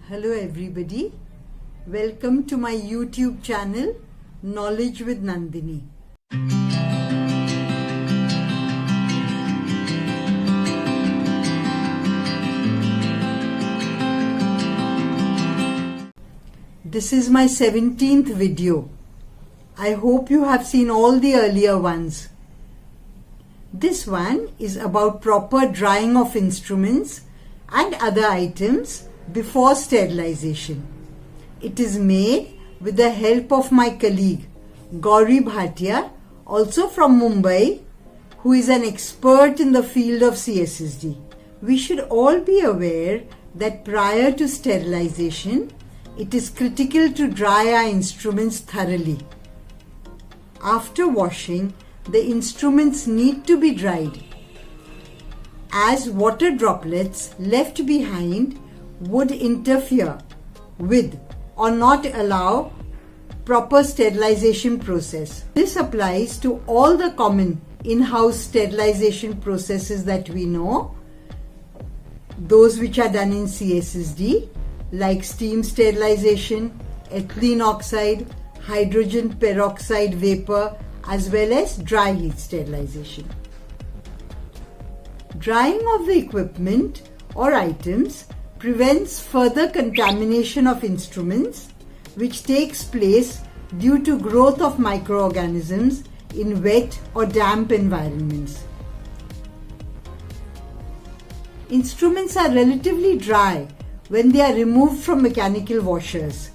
Hello everybody, welcome to my YouTube channel Knowledge with Nandini. This is my 17th video. I hope you have seen all the earlier ones. This one is about proper drying of instruments and other items before sterilization. It is made with the help of my colleague Gauri Bhatia, also from Mumbai, who is an expert in the field of CSSD. We should all be aware that prior to sterilization, it is critical to dry our instruments thoroughly. After washing, the instruments need to be dried, as water droplets left behind would interfere with or not allow proper sterilization process. This applies to all the common in-house sterilization processes that we know, those which are done in CSSD, like steam sterilization, ethylene oxide, hydrogen peroxide vapor, as well as dry heat sterilization. Drying of the equipment or items prevents further contamination of instruments, which takes place due to growth of microorganisms in wet or damp environments. Instruments are relatively dry when they are removed from mechanical washers,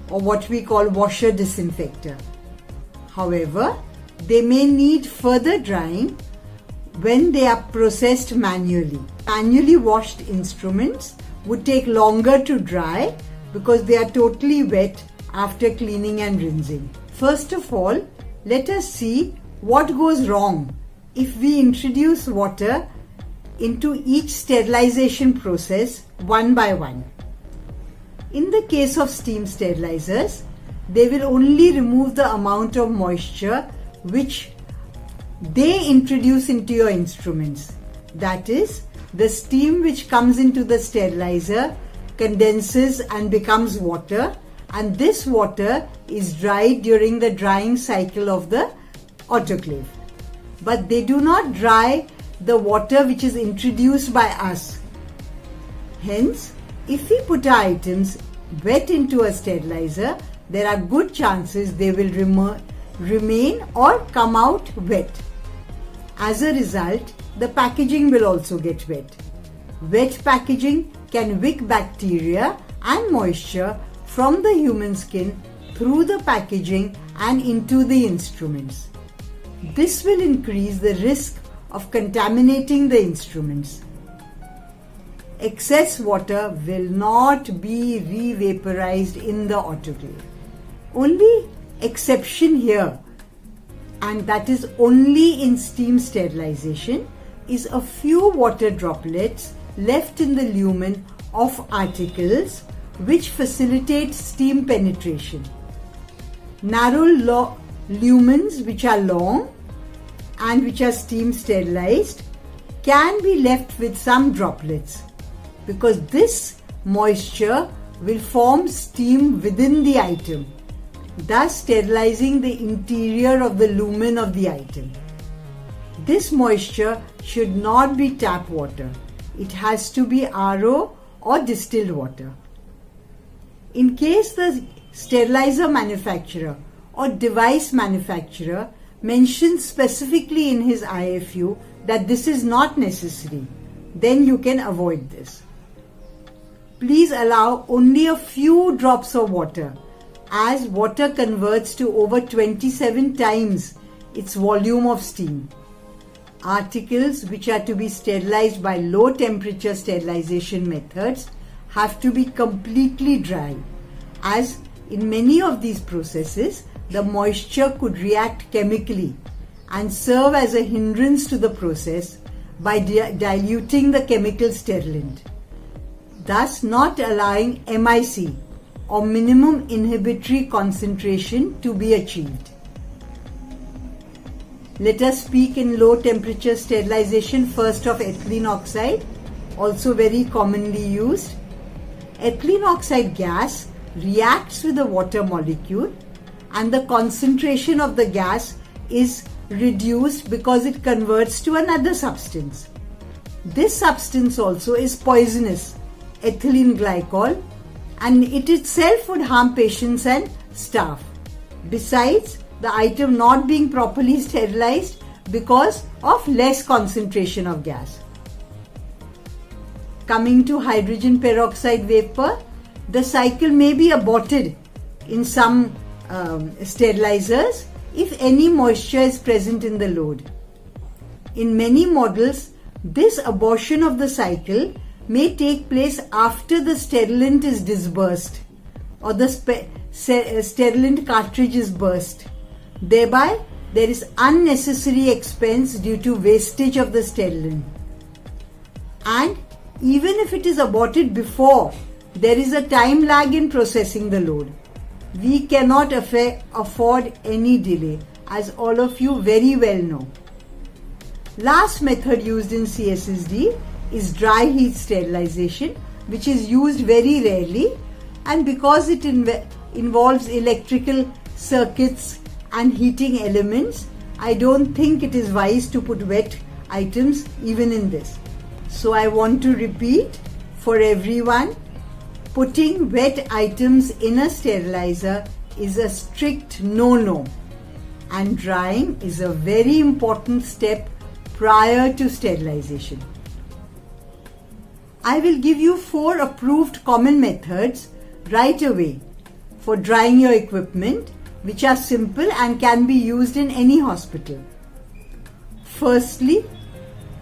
or what we call washer disinfector. However, they may need further drying when they are processed manually. Manually washed instruments would take longer to dry because they are totally wet after cleaning and rinsing. First of all, let us see what goes wrong if we introduce water into each sterilization process one by one. In the case of steam sterilizers, they will only remove the amount of moisture which they introduce into your instruments. That is, the steam which comes into the sterilizer condenses and becomes water, and this water is dried during the drying cycle of the autoclave. But they do not dry the water which is introduced by us. Hence, if we put our items wet into a sterilizer, there are good chances they will remain or come out wet. As a result, the packaging will also get wet. Wet packaging can wick bacteria and moisture from the human skin through the packaging and into the instruments. This will increase the risk of contaminating the instruments. Excess water will not be re-vaporized in the autoclave. Only exception here, and that is only in steam sterilization, is a few water droplets left in the lumen of articles which facilitate steam penetration. Narrow lumens which are long and which are steam sterilized can be left with some droplets, because this moisture will form steam within the item, thus sterilizing the interior of the lumen of the item. This moisture should not be tap water. It has to be RO or distilled water. In case the sterilizer manufacturer or device manufacturer mentions specifically in his IFU that this is not necessary, then you can avoid this. Please allow only a few drops of water, as water converts to over 27 times its volume of steam. Articles which are to be sterilized by low temperature sterilization methods have to be completely dry, as in many of these processes the moisture could react chemically and serve as a hindrance to the process by diluting the chemical sterilant, thus not allowing MIC or minimum inhibitory concentration to be achieved. Let us speak in low temperature sterilization first of ethylene oxide, also very commonly used. ethylene oxide gas reacts with the water molecule and the concentration of the gas is reduced because it converts to another substance. This substance also is poisonous, ethylene glycol, and it itself would harm patients and staff. Besides, the item not being properly sterilized because of less concentration of gas. Coming to hydrogen peroxide vapor, the cycle may be aborted in some sterilizers if any moisture is present in the load. In many models, this abortion of the cycle may take place after the sterilant is dispersed or the sterilant cartridge is burst. Thereby, there is unnecessary expense due to wastage of the sterilant. And even if it is aborted before, there is a time lag in processing the load. We cannot afford any delay, as all of you very well know. Last method used in CSSD is dry heat sterilization, which is used very rarely, and because it involves electrical circuits and heating elements, I don't think it is wise to put wet items even in this. So I want to repeat for everyone, putting wet items in a sterilizer is a strict no-no, and drying is a very important step prior to sterilization. I will give you 4 approved common methods right away for drying your equipment, which are simple and can be used in any hospital. Firstly,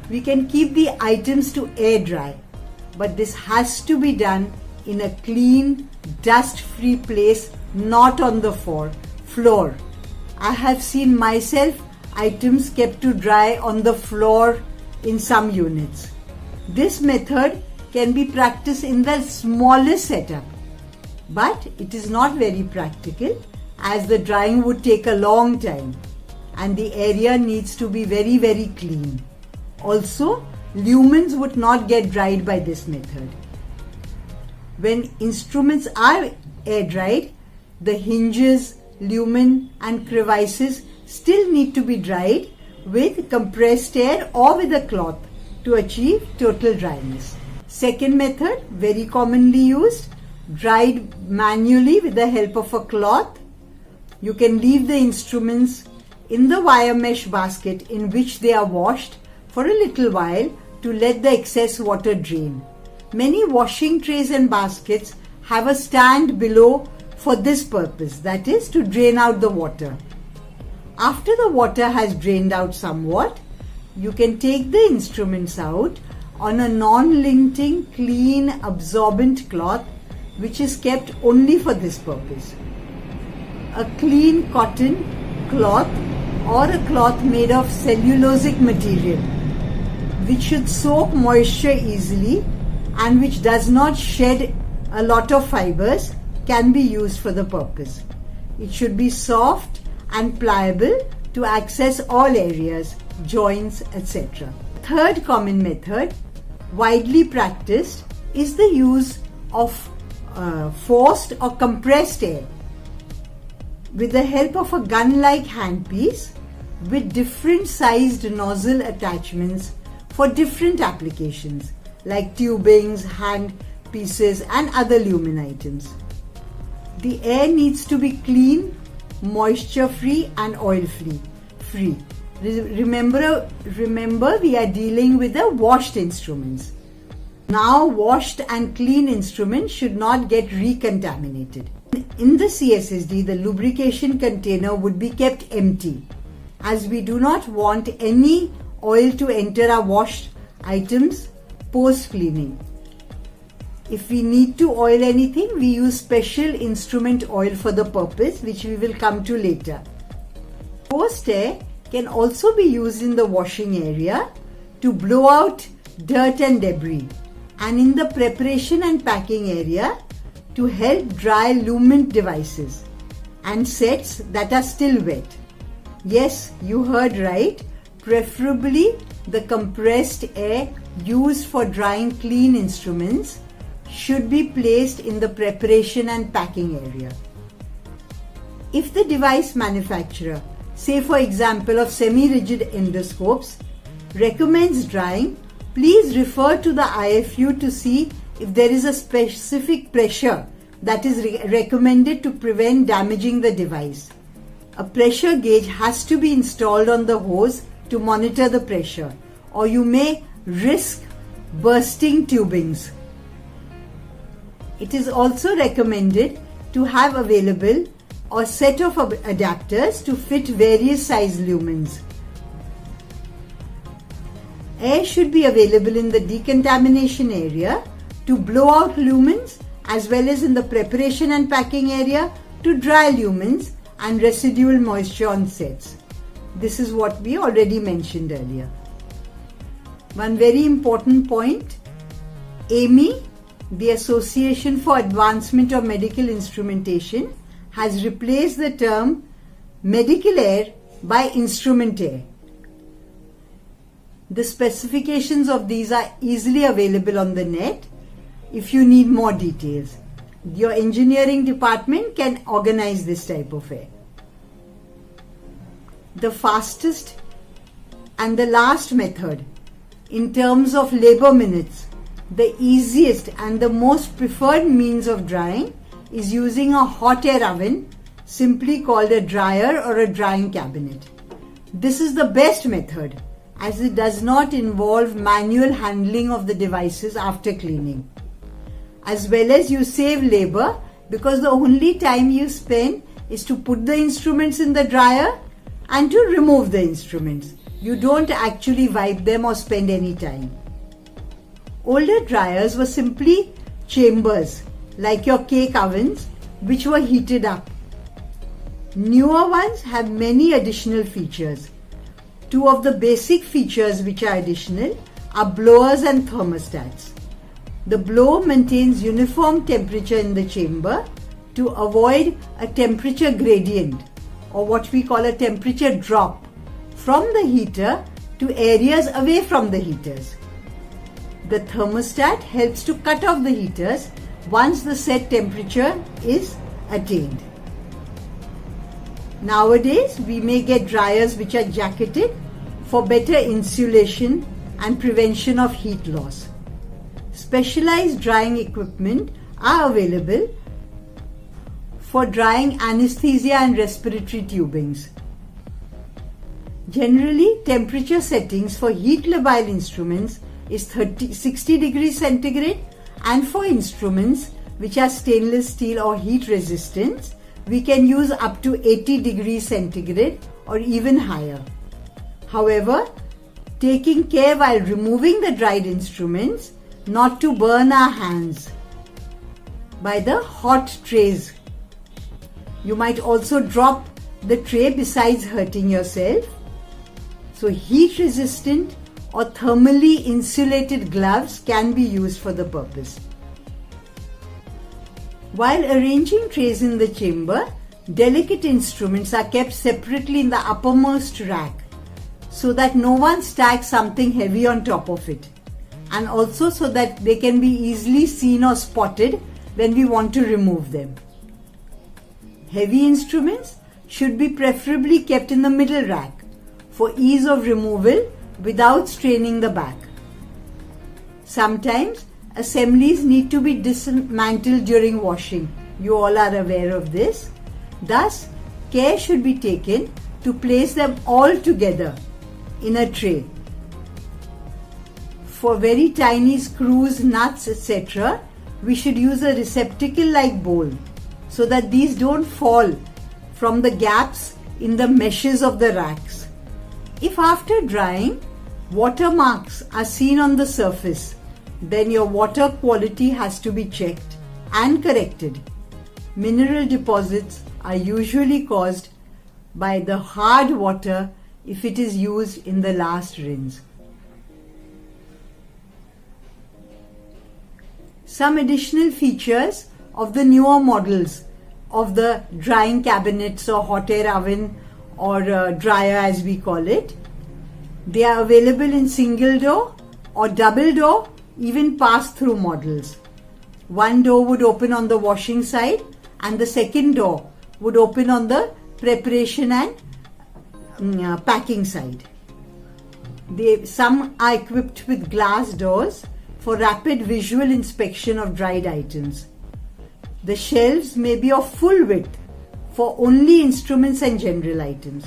we can keep the items to air dry, but this has to be done in a clean, dust-free place, not on the floor. I have seen myself items kept to dry on the floor in some units. This method can be practiced in the smallest setup, but it is not very practical as the drying would take a long time and the area needs to be very, very clean. Also, lumens would not get dried by this method. When instruments are air dried, the hinges, lumen and crevices still need to be dried with compressed air or with a cloth to achieve total dryness. Second method, very commonly used, dried manually with the help of a cloth. You can leave the instruments in the wire mesh basket in which they are washed for a little while to let the excess water drain. Many washing trays and baskets have a stand below for this purpose, that is to drain out the water. After the water has drained out somewhat, you can take the instruments out on a non-linting, clean, absorbent cloth which is kept only for this purpose. A clean cotton cloth or a cloth made of cellulosic material which should soak moisture easily and which does not shed a lot of fibers can be used for the purpose. It should be soft and pliable to access all areas, joints, etc. Third common method, widely practiced, is the use of forced or compressed air with the help of a gun-like handpiece with different sized nozzle attachments for different applications like tubings, hand pieces and other lumen items. The air needs to be clean, moisture free and oil free. Remember we are dealing with the washed instruments. Now washed and clean instruments should not get recontaminated. In the CSSD, the lubrication container would be kept empty as we do not want any oil to enter our washed items post cleaning. If we need to oil anything, we use special instrument oil for the purpose, which we will come to later. Forced air can also be used in the washing area to blow out dirt and debris, and in the preparation and packing area to help dry lumen devices and sets that are still wet. Yes, you heard right. Preferably the compressed air used for drying clean instruments should be placed in the preparation and packing area. If the device manufacturer, say for example of semi-rigid endoscopes, recommends drying, please refer to the IFU to see if there is a specific pressure that is recommended to prevent damaging the device. A pressure gauge has to be installed on the hose to monitor the pressure, or you may risk bursting tubings. It is also recommended to have available a set of adapters to fit various size lumens. Air should be available in the decontamination area to blow out lumens, as well as in the preparation and packing area to dry lumens and residual moisture on sets. This is what we already mentioned earlier. One very important point, AMI, the Association for Advancement of Medical Instrumentation, has replaced the term medical air by instrument air. The specifications of these are easily available on the net if you need more details. Your engineering department can organize this type of air. The fastest and the last method in terms of labor minutes, the easiest and the most preferred means of drying is using a hot air oven, simply called a dryer or a drying cabinet. This is the best method as it does not involve manual handling of the devices after cleaning. As well as you save labor because the only time you spend is to put the instruments in the dryer and to remove the instruments. You don't actually wipe them or spend any time. Older dryers were simply chambers like your cake ovens which were heated up. Newer ones have many additional features. Two of the basic features which are additional are blowers and thermostats. The blower maintains uniform temperature in the chamber to avoid a temperature gradient, or what we call a temperature drop, from the heater to areas away from the heaters. The thermostat helps to cut off the heaters once the set temperature is attained. Nowadays, we may get dryers which are jacketed for better insulation and prevention of heat loss. Specialized drying equipment are available for drying anesthesia and respiratory tubings. Generally, temperature settings for heat labile instruments is 60 degrees centigrade, and for instruments which are stainless steel or heat resistant, we can use up to 80 degrees centigrade or even higher. However, taking care while removing the dried instruments not to burn our hands by the hot trays. You might also drop the tray besides hurting yourself. So heat resistant or thermally insulated gloves can be used for the purpose. While arranging trays in the chamber, delicate instruments are kept separately in the uppermost rack so that no one stacks something heavy on top of it, and also so that they can be easily seen or spotted when we want to remove them. Heavy instruments should be preferably kept in the middle rack for ease of removal without straining the back. Sometimes assemblies need to be dismantled during washing. You all are aware of this. Thus, care should be taken to place them all together in a tray. For very tiny screws, nuts, etc., we should use a receptacle-like bowl so that these don't fall from the gaps in the meshes of the racks. If after drying, watermarks are seen on the surface, then your water quality has to be checked and corrected. Mineral deposits are usually caused by the hard water if it is used in the last rinse. Some additional features of the newer models of the drying cabinets or hot air oven or dryer as we call it. They are available in single door or double door, even pass-through models. One door would open on the washing side and the second door would open on the preparation and packing side. Some are equipped with glass doors for rapid visual inspection of dried items. The shelves may be of full width for only instruments and general items,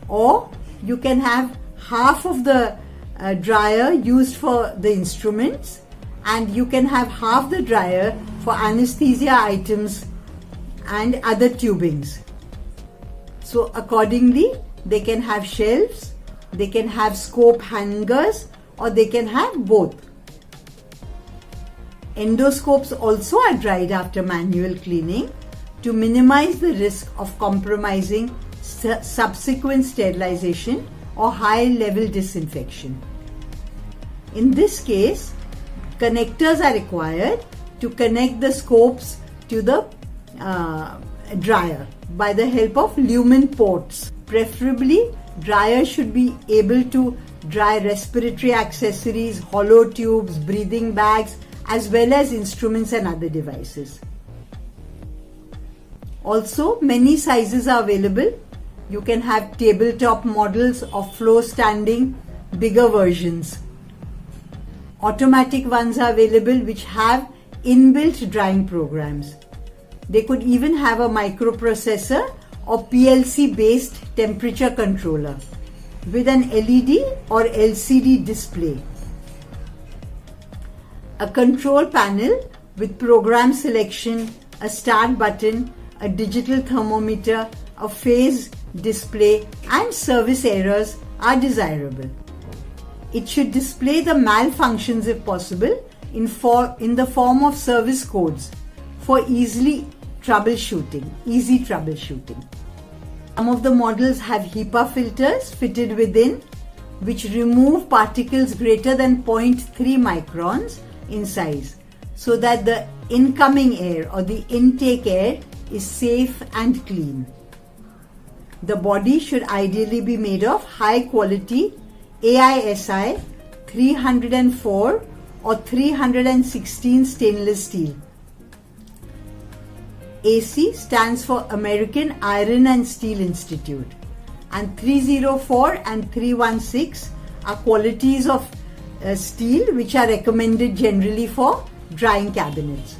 or you can have half of the dryer used for the instruments, and you can have half the dryer for anesthesia items and other tubings. So accordingly, they can have shelves, they can have scope hangers, or they can have both. Endoscopes also are dried after manual cleaning to minimize the risk of compromising subsequent sterilization or high-level disinfection. In this case, connectors are required to connect the scopes to the dryer by the help of lumen ports. Preferably, dryer should be able to dry respiratory accessories, hollow tubes, breathing bags, as well as instruments and other devices. Also, many sizes are available. You can have tabletop models of floor standing, bigger versions. Automatic ones are available which have inbuilt drying programs. They could even have a microprocessor or PLC based temperature controller with an LED or LCD display. A control panel with program selection, a start button, a digital thermometer, a phase display and service errors are desirable. It should display the malfunctions if possible in the form of service codes for easy troubleshooting. Some of the models have HEPA filters fitted within which remove particles greater than 0.3 microns in size so that the incoming air or the intake air is safe and clean. The body should ideally be made of high quality AISI 304 or 316 stainless steel. AC stands for American Iron and Steel Institute, and 304 and 316 are qualities of steel which are recommended generally for drying cabinets.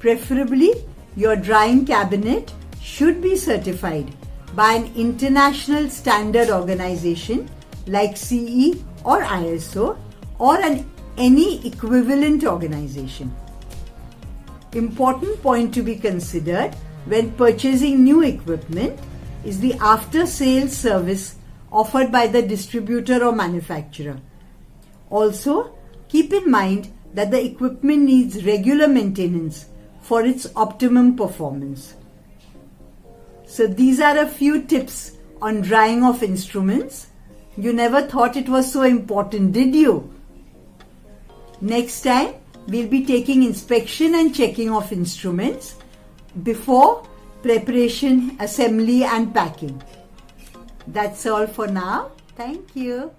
Preferably, your drying cabinet should be certified by an international standard organization like CE or ISO or any equivalent organization. Important point to be considered when purchasing new equipment is the after-sales service offered by the distributor or manufacturer. Also, keep in mind that the equipment needs regular maintenance for its optimum performance. So these are a few tips on drying of instruments. You never thought it was so important, did you? Next time, we'll be taking inspection and checking of instruments before preparation, assembly and packing. That's all for now. Thank you.